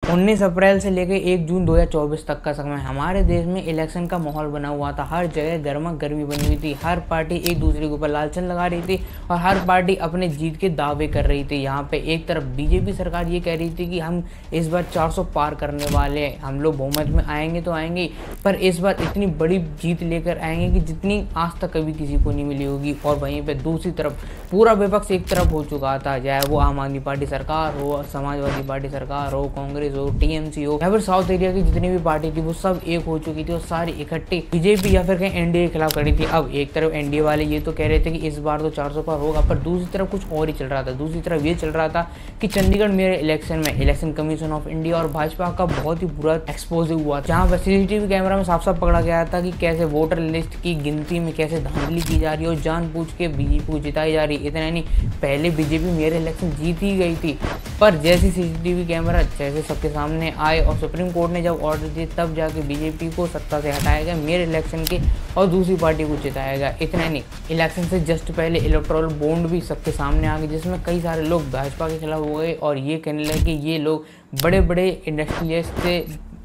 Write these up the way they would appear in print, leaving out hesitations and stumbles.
19 अप्रैल से लेकर 1 जून 2024 तक का समय हमारे देश में इलेक्शन का माहौल बना हुआ था। हर जगह गर्मा गर्मी बनी हुई थी। हर पार्टी एक दूसरे के ऊपर लालचन लगा रही थी और हर पार्टी अपने जीत के दावे कर रही थी। यहाँ पे एक तरफ बीजेपी सरकार ये कह रही थी कि हम इस बार 400 पार करने वाले हैं, हम लोग बहुमत में आएंगे तो आएंगे, पर इस बार इतनी बड़ी जीत लेकर आएंगे कि जितनी आज तक कभी किसी को नहीं मिली होगी। और वहीं पे दूसरी तरफ पूरा विपक्ष एक तरफ हो चुका था, चाहे वो आम आदमी पार्टी सरकार हो, समाजवादी पार्टी सरकार हो, कांग्रेस हो, टीएमसी हो, या फिर साउथ एरिया की जितनी भी पार्टी थी वो सब एक हो चुकी थी और सारी इकट्ठी बीजेपी या फिर कहीं एनडीए के खिलाफ खड़ी थी। अब एक तरफ एनडीए वाले ये तो कह रहे थे कि इस बार तो 400 पार होगा, पर दूसरी तरफ कुछ और ही चल रहा था। दूसरी तरफ ये चल रहा था कि चंडीगढ़ मेरे इलेक्शन में इलेक्शन कमीशन ऑफ इंडिया और भाजपा का बहुत ही बुरा एक्सपोज हुआ, जहाँ पर सीसीटीवी कैमरा में साफ साफ पकड़ा गया था कि कैसे वोटर लिस्ट की गिनती में कैसे धांधली की जा रही है और जानबूझ के बीजेपी को जिताई जा रही है। इतना नहीं, पहले बीजेपी मेरे इलेक्शन जीत ही गई थी, पर जैसे सीसीटीवी कैमरा जैसे सबके सामने आए और सुप्रीम कोर्ट ने जब ऑर्डर दिए तब जाके बीजेपी को सत्ता से हटाया गया मेरे इलेक्शन के और दूसरी पार्टी को जिताया गया। इतना नहीं, इलेक्शन से जस्ट पहले इलेक्टोरल बॉन्ड भी सबके सामने आ गए, जिसमें कई सारे लोग भाजपा के खिलाफ हो गए और ये कहने लगे कि ये लोग बड़े बड़े इंडस्ट्रियलिस्ट से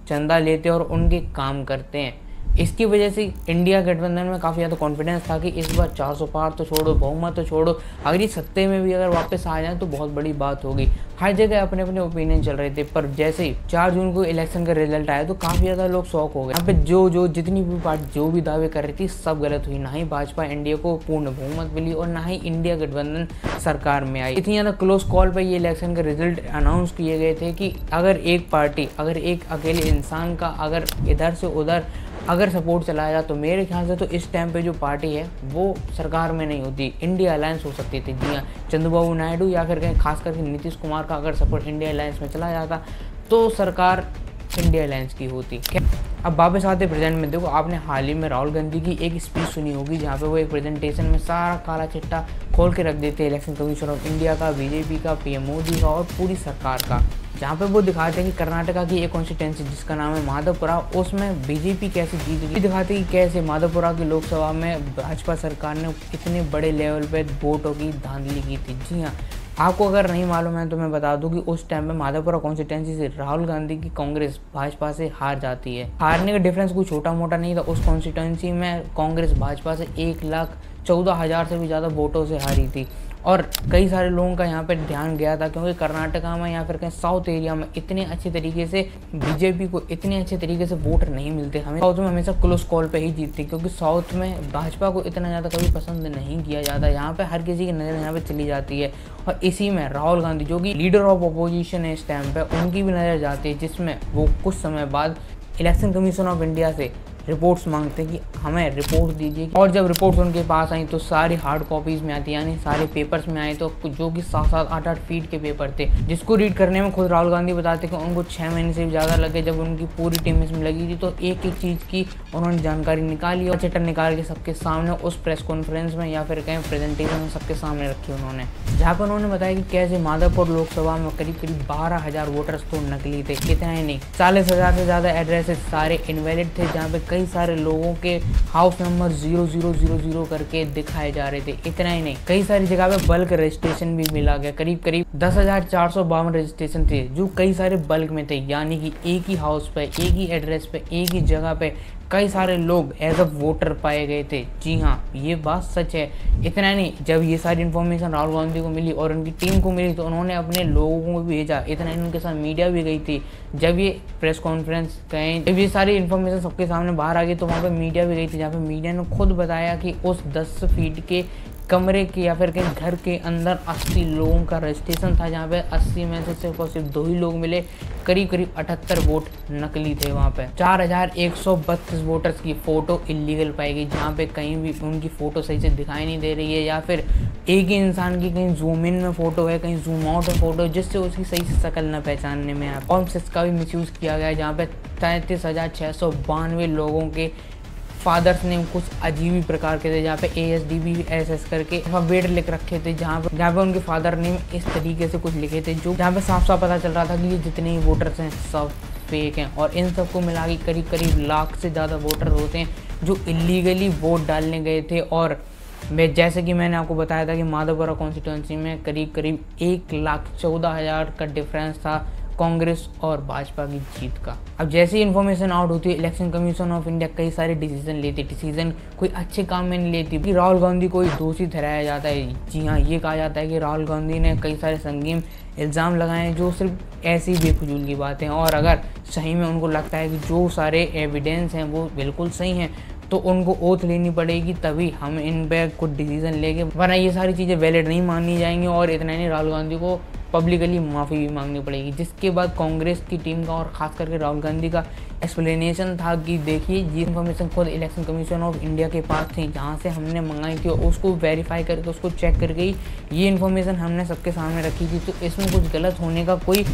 चंदा लेते और उनके काम करते हैं। इसकी वजह से इंडिया गठबंधन में काफ़ी ज़्यादा कॉन्फिडेंस था कि इस बार 400 पार तो छोड़ो, बहुमत तो छोड़ो, अगर ये सत्ते में भी अगर वापस आ जाए तो बहुत बड़ी बात होगी। हर जगह अपने अपने ओपिनियन चल रहे थे, पर जैसे ही 4 जून को इलेक्शन का रिजल्ट आया तो काफ़ी ज़्यादा लोग शॉक हो गए। यहाँ पे जो जितनी भी पार्टी जो भी दावे कर रही थी सब गलत हुई। ना ही भाजपा एनडीए को पूर्ण बहुमत मिली और ना ही इंडिया गठबंधन सरकार में आई। इतनी ज़्यादा क्लोज कॉल पर ये इलेक्शन के रिजल्ट अनाउंस किए गए थे कि अगर एक पार्टी, अगर एक अकेले इंसान का अगर इधर से उधर अगर सपोर्ट चलाया जाए तो मेरे ख्याल से तो इस टाइम पे जो पार्टी है वो सरकार में नहीं होती, इंडिया अलायंस हो सकती थी। जी हाँ, चंद्रबाबू नायडू या फिर कहीं खास करके नीतीश कुमार का अगर सपोर्ट इंडिया अलायंस में चला जाता तो सरकार इंडिया अलायंस की होती। अब वापस आते प्रेजेंट में, देखो आपने हाल ही में राहुल गांधी की एक स्पीच सुनी होगी जहाँ पे वो एक प्रेजेंटेशन में सारा काला चिट्टा खोल के रख देते हैं इलेक्शन कमीशन ऑफ इंडिया का, बीजेपी का, पीएम मोदी का और पूरी सरकार का, जहाँ पे वो दिखाते हैं कि कर्नाटका की एक कॉन्स्टिट्यूंसी जिसका नाम है माधवपुरा, उसमें बीजेपी कैसे जीत गई। दिखाते हैं कि कैसे माधवपुरा की लोकसभा में भाजपा सरकार ने इतने बड़े लेवल पे वोटों की धांधली की थी। जी हाँ, आपको अगर नहीं मालूम है तो मैं बता दूं कि उस टाइम में माधवपुरा कॉन्स्टिट्यूंसी से राहुल गांधी की कांग्रेस भाजपा से हार जाती है। हारने का डिफरेंस कोई छोटा मोटा नहीं था। उस कॉन्स्टिट्यूंसी में कांग्रेस भाजपा से 1,14,000 से भी ज़्यादा वोटों से हारी थी और कई सारे लोगों का यहाँ पर ध्यान गया था, क्योंकि कर्नाटका में या फिर कहीं साउथ एरिया में इतने अच्छे तरीके से बीजेपी को इतने अच्छे तरीके से वोट नहीं मिलते। हमें साउथ में हमेशा क्लोज कॉल पे ही जीतती, क्योंकि साउथ में भाजपा को इतना ज़्यादा कभी पसंद नहीं किया जाता। यहाँ पे हर किसी की नज़र यहाँ पे चली जाती है और इसी में राहुल गांधी जो कि लीडर ऑफ अपोजिशन है इस टाइम पे, उनकी भी नज़र जाती है, जिसमें वो कुछ समय बाद इलेक्शन कमीशन ऑफ इंडिया से रिपोर्ट्स मांगते हैं कि हमें रिपोर्ट दीजिए। और जब रिपोर्ट्स उनके पास आई तो सारी हार्ड कॉपीज़ में आती, यानी सारे पेपर्स में आए, तो जो कि 7-7, 8-8 फीट के पेपर थे, जिसको रीड करने में खुद राहुल गांधी बताते कि उनको 6 महीने से भी ज़्यादा लगे। जब उनकी पूरी टीम इसमें लगी थी तो एक एक चीज़ की उन्होंने जानकारी निकाली और चिट्ठा निकाल के सबके सामने उस प्रेस कॉन्फ्रेंस में या फिर कहीं प्रेजेंटेशन में सबके सामने रखी उन्होंने, जहाँ पर उन्होंने बताया कि कैसे माधवपुर लोकसभा में करीब 12,000 वोटर्स तो नकली थे। इतना ही नहीं, 40,000 से ज़्यादा एड्रेसेस सारे इनवैलिड थे, जहाँ पे कई सारे लोगों के हाउस नंबर 0000 करके दिखाए जा रहे थे। इतना ही नहीं, कई सारी जगह पे बल्क रजिस्ट्रेशन भी मिला गया। करीब 10,452 रजिस्ट्रेशन थे जो कई सारे बल्क में थे, यानी कि एक ही हाउस पे, एक ही एड्रेस पे, एक ही जगह पे कई सारे लोग एज अ वोटर पाए गए थे। जी हाँ, ये बात सच है। इतना नहीं, जब ये सारी इन्फॉर्मेशन राहुल गांधी को मिली और उनकी टीम को मिली तो उन्होंने अपने लोगों को भेजा। इतना नहीं, उनके साथ मीडिया भी गई थी। जब ये प्रेस कॉन्फ्रेंस कहीं, जब ये सारी इन्फॉर्मेशन सबके सामने बाहर आ गई तो वहाँ पर मीडिया भी गई थी, जहाँ पर मीडिया ने खुद बताया कि उस 10 फीट के कमरे के या फिर कहीं घर के अंदर 80 लोगों का रजिस्ट्रेशन था, जहाँ पे 80 में से सिर्फ और सिर्फ 2 ही लोग मिले। करीब 78 वोट नकली थे। वहाँ पे 4,132 वोटर्स की फ़ोटो इलीगल पाई गई, जहाँ पे कहीं भी उनकी फ़ोटो सही से दिखाई नहीं दे रही है, या फिर एक ही इंसान की कहीं जूम इन में फ़ोटो है, कहीं जूम आउट में फ़ोटो, जिससे उसकी सही से शक्ल न पहचानने में आए। फॉर्म 6 का भी मिसयूज़ किया गया है, जहाँ पे 33,692 लोगों के फादर्स ने कुछ अजीब ही प्रकार के थे, जहाँ पे ASDBSS करके अल्फाबेट लिख रखे थे, जहाँ पे उनके फादर नेम इस तरीके से कुछ लिखे थे, जो जहाँ पे साफ साफ पता चल रहा था कि ये जितने ही वोटर्स हैं सब फेक हैं। और इन सबको मिला के करीब लाख से ज़्यादा वोटर होते हैं जो इलीगली वोट डालने गए थे। और जैसे कि मैंने आपको बताया था कि माधवपुरा कॉन्स्टिट्यूंसी में करीब 1,14,000 का डिफरेंस था कांग्रेस और भाजपा की जीत का। अब जैसे ही इन्फॉर्मेशन आउट होती है, इलेक्शन कमीशन ऑफ इंडिया कई सारे डिसीजन लेती है। डिसीजन कोई अच्छे काम में नहीं लेती कि राहुल गांधी को दोषी ठहराया जाता है। जी हाँ, ये कहा जाता है कि राहुल गांधी ने कई सारे संगीन इल्ज़ाम लगाए जो सिर्फ ऐसी बेफजूल की बातें हैं, और अगर सही में उनको लगता है कि जो सारे एविडेंस हैं वो बिल्कुल सही हैं तो उनको ओथ लेनी पड़ेगी, तभी हम इन पे कुछ डिसीजन लेंगे, वरना ये सारी चीज़ें वैलिड नहीं मानी जाएंगी। और इतना नहीं, राहुल गांधी को पब्लिकली माफ़ी भी मांगनी पड़ेगी। जिसके बाद कांग्रेस की टीम का और ख़ास करके राहुल गांधी का एक्सप्लेनेशन था कि देखिए ये इन्फॉर्मेशन खुद इलेक्शन कमीशन ऑफ इंडिया के पास थी, जहाँ से हमने मंगाई थी, उसको वेरीफाई करके उसको चेक करके ये इन्फॉर्मेशन हमने सबके सामने रखी थी, तो इसमें कुछ गलत होने का कोई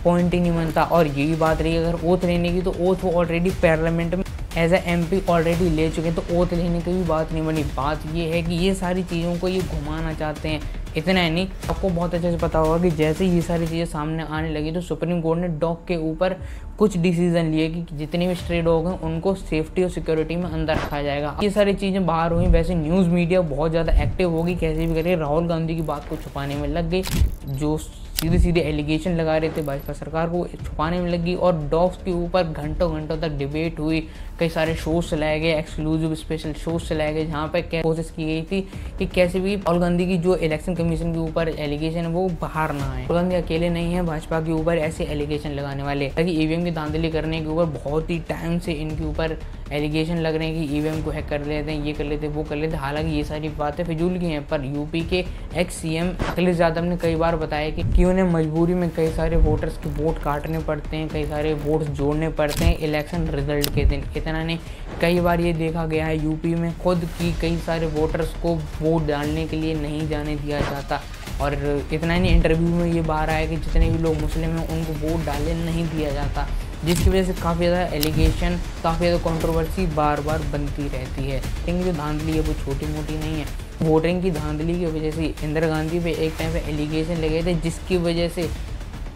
पॉइंट ही नहीं बनता। और यही बात रही अगर ओथ लेने की, तो ओथ वो ऑलरेडी पार्लियामेंट में एज ए MP ऑलरेडी ले चुके हैं, तो ओथ लेने की भी बात नहीं बनी। बात ये है कि ये सारी चीज़ों को ये घुमाना चाहते हैं। इतना ही नहीं, आपको बहुत अच्छे से पता होगा कि जैसे ये सारी चीज़ें सामने आने लगी तो सुप्रीम कोर्ट ने डॉग के ऊपर कुछ डिसीजन लिए कि जितने भी स्ट्रे डॉग हैं उनको सेफ्टी और सिक्योरिटी में अंदर रखा जाएगा। ये सारी चीज़ें बाहर हुई। वैसे न्यूज़ मीडिया बहुत ज़्यादा एक्टिव होगी, कैसे भी करके राहुल गांधी की बात को छुपाने में लग गई। जो सीधे सीधे एलिगेशन लगा रहे थे भाजपा सरकार को, छुपाने में लगी। और डॉग्स के ऊपर घंटों घंटों तक डिबेट हुई, कई सारे शोज चलाए गए, एक्सक्लूसिव स्पेशल शोज चलाए गए, जहाँ पे कोशिश की गई थी कि कैसे भी राहुल गांधी की जो इलेक्शन कमीशन के ऊपर एलिगेशन है वो बाहर ना आए। राहुल गांधी अकेले नहीं है भाजपा के ऊपर ऐसे एलिगेशन लगाने वाले, ताकि EVM की धांधली करने के ऊपर बहुत ही टाइम से इनके ऊपर एलिगेशन लग रहे हैं कि EVM को हैक कर लेते हैं, ये कर लेते हैं, वो कर लेते हैं। हालांकि ये सारी बातें फिजूल की हैं, पर यूपी के एक्स CM अखिलेश यादव ने कई बार बताया कि उन्हें मजबूरी में कई सारे वोटर्स के वोट काटने पड़ते हैं, कई सारे वोट्स जोड़ने पड़ते हैं इलेक्शन रिजल्ट के दिन। इतना नहीं, कई बार ये देखा गया है यूपी में खुद की कई सारे वोटर्स को वोट डालने के लिए नहीं जाने दिया जाता। और इतना नहीं, इंटरव्यू में ये बाहर आया कि जितने भी लोग मुस्लिम हैं उनको वोट डालने नहीं दिया जाता, जिसकी वजह से काफ़ी ज़्यादा एलिगेशन, काफ़ी ज़्यादा कंट्रोवर्सी बार बार बनती रहती है। लेकिन जो धांधली है वो छोटी मोटी नहीं है। वोटिंग की धांधली की वजह से इंदिरा गांधी पे एक टाइम पे एलिगेशन लगे थे, जिसकी वजह से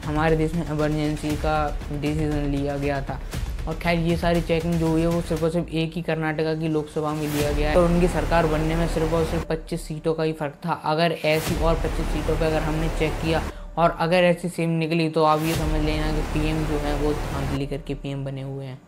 हमारे देश में इमरजेंसी का डिसीज़न लिया गया था। और खैर ये सारी चेकिंग जो हुई है वो सिर्फ और सिर्फ एक ही कर्नाटका की लोकसभा में लिया गया है, और उनकी सरकार बनने में सिर्फ और सिर्फ 25 सीटों का ही फ़र्क था। अगर ऐसी और 25 सीटों पर अगर हमने चेक किया और अगर ऐसी सेम निकली, तो आप ये समझ लेना कि PM जो है वो धांधली करके PM बने हुए हैं।